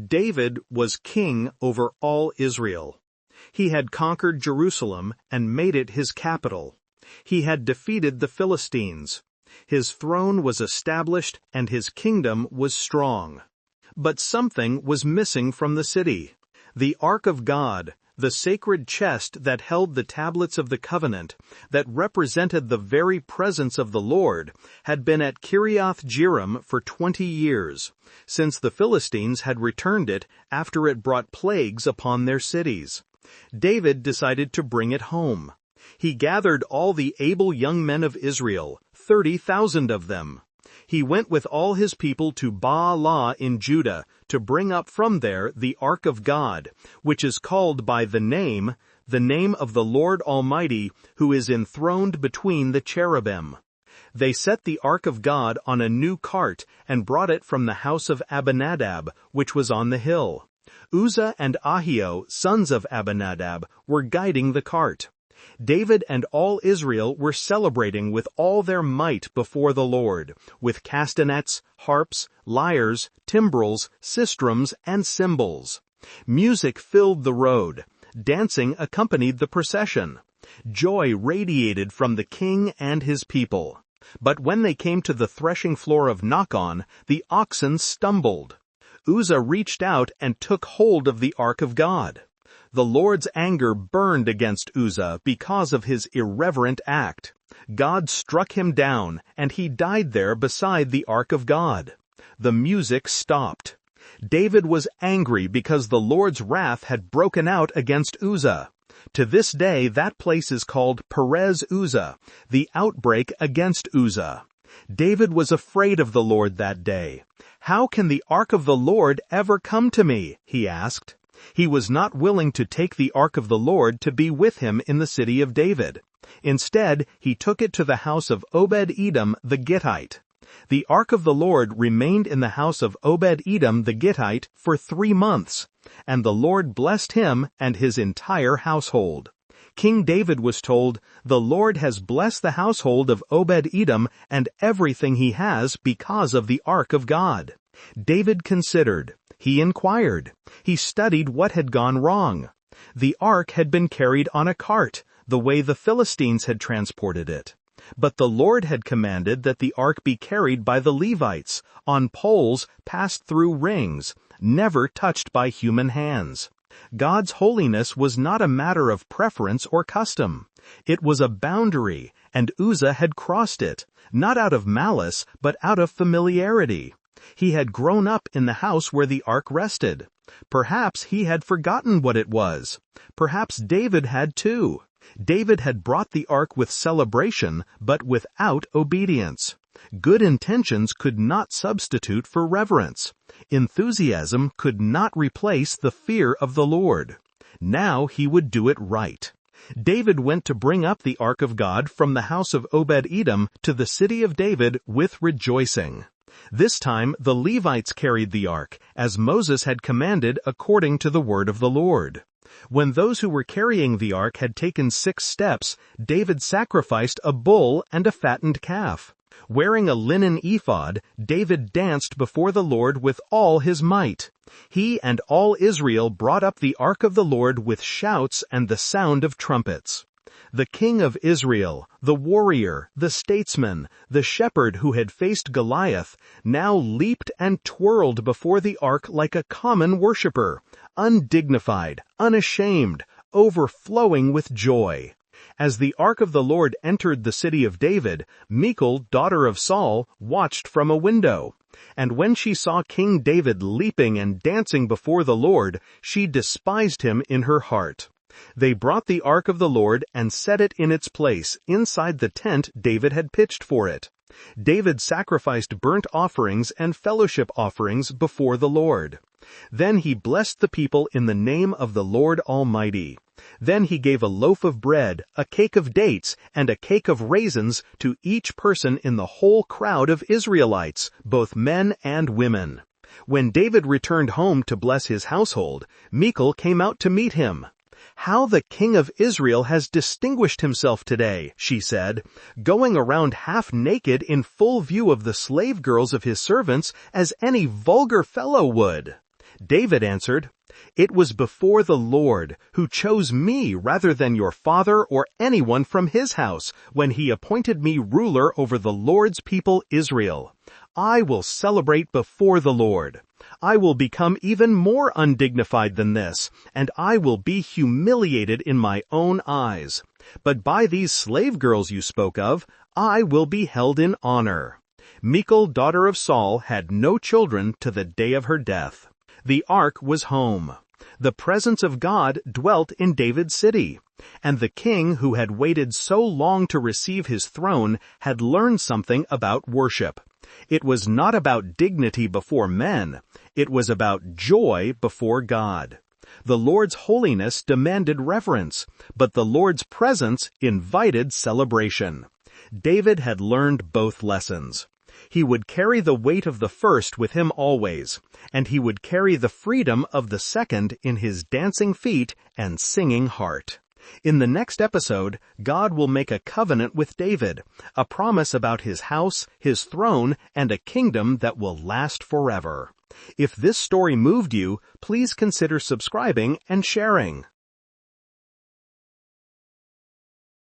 David was king over all Israel. He had conquered Jerusalem and made it his capital. He had defeated the Philistines. His throne was established and his kingdom was strong. But something was missing from the city. The Ark of God, the sacred chest that held the tablets of the covenant, that represented the very presence of the Lord, had been at Kiriath Jearim for 20 years, since the Philistines had returned it after it brought plagues upon their cities. David decided to bring it home. He gathered all the able young men of Israel, 30,000 of them. He went with all his people to Baalah in Judah to bring up from there the Ark of God, which is called by the name of the Lord Almighty, who is enthroned between the cherubim. They set the Ark of God on a new cart and brought it from the house of Abinadab, which was on the hill. Uzzah and Ahio, sons of Abinadab, were guiding the cart. David and all Israel were celebrating with all their might before the Lord, with castanets, harps, lyres, timbrels, sistrums, and cymbals. Music filled the road. Dancing accompanied the procession. Joy radiated from the king and his people. But when they came to the threshing floor of Nakon, the oxen stumbled. Uzzah reached out and took hold of the Ark of God. The Lord's anger burned against Uzzah because of his irreverent act. God struck him down, and he died there beside the Ark of God. The music stopped. David was angry because the Lord's wrath had broken out against Uzzah. To this day that place is called Perez Uzzah, the outbreak against Uzzah. David was afraid of the Lord that day. "How can the Ark of the Lord ever come to me?" he asked. He was not willing to take the Ark of the Lord to be with him in the city of David. Instead, he took it to the house of Obed-Edom the Gittite. The Ark of the Lord remained in the house of Obed-Edom the Gittite for 3 months, and the Lord blessed him and his entire household. King David was told, "The Lord has blessed the household of Obed-Edom and everything he has because of the Ark of God." David considered. He inquired. He studied what had gone wrong. The ark had been carried on a cart, the way the Philistines had transported it. But the Lord had commanded that the ark be carried by the Levites, on poles passed through rings, never touched by human hands. God's holiness was not a matter of preference or custom. It was a boundary, and Uzzah had crossed it, not out of malice, but out of familiarity. He had grown up in the house where the ark rested. Perhaps he had forgotten what it was. Perhaps David had too. David had brought the ark with celebration, but without obedience. Good intentions could not substitute for reverence. Enthusiasm could not replace the fear of the Lord. Now he would do it right. David went to bring up the Ark of God from the house of Obed-Edom to the city of David with rejoicing. This time the Levites carried the ark, as Moses had commanded according to the word of the Lord. When those who were carrying the ark had taken 6 steps, David sacrificed a bull and a fattened calf. Wearing a linen ephod, David danced before the Lord with all his might. He and all Israel brought up the ark of the Lord with shouts and the sound of trumpets. The king of Israel, the warrior, the statesman, the shepherd who had faced Goliath, now leaped and twirled before the ark like a common worshiper, undignified, unashamed, overflowing with joy. As the ark of the Lord entered the city of David, Michal, daughter of Saul, watched from a window. And when she saw King David leaping and dancing before the Lord, she despised him in her heart. They brought the ark of the Lord and set it in its place inside the tent David had pitched for it. David sacrificed burnt offerings and fellowship offerings before the Lord. Then he blessed the people in the name of the Lord Almighty. Then he gave a loaf of bread, a cake of dates, and a cake of raisins to each person in the whole crowd of Israelites, both men and women. When David returned home to bless his household, Michal came out to meet him. "How the king of Israel has distinguished himself today," she said, "going around half naked in full view of the slave girls of his servants as any vulgar fellow would." David answered, "It was before the Lord, who chose me rather than your father or anyone from his house, when he appointed me ruler over the Lord's people Israel. I will celebrate before the Lord. I will become even more undignified than this, and I will be humiliated in my own eyes. But by these slave girls you spoke of, I will be held in honor." Michal, daughter of Saul, had no children to the day of her death. The ark was home. The presence of God dwelt in David's city. And the king who had waited so long to receive his throne had learned something about worship. It was not about dignity before men. It was about joy before God. The Lord's holiness demanded reverence, but the Lord's presence invited celebration. David had learned both lessons. He would carry the weight of the first with him always, and he would carry the freedom of the second in his dancing feet and singing heart. In the next episode, God will make a covenant with David, a promise about his house, his throne, and a kingdom that will last forever. If this story moved you, please consider subscribing and sharing.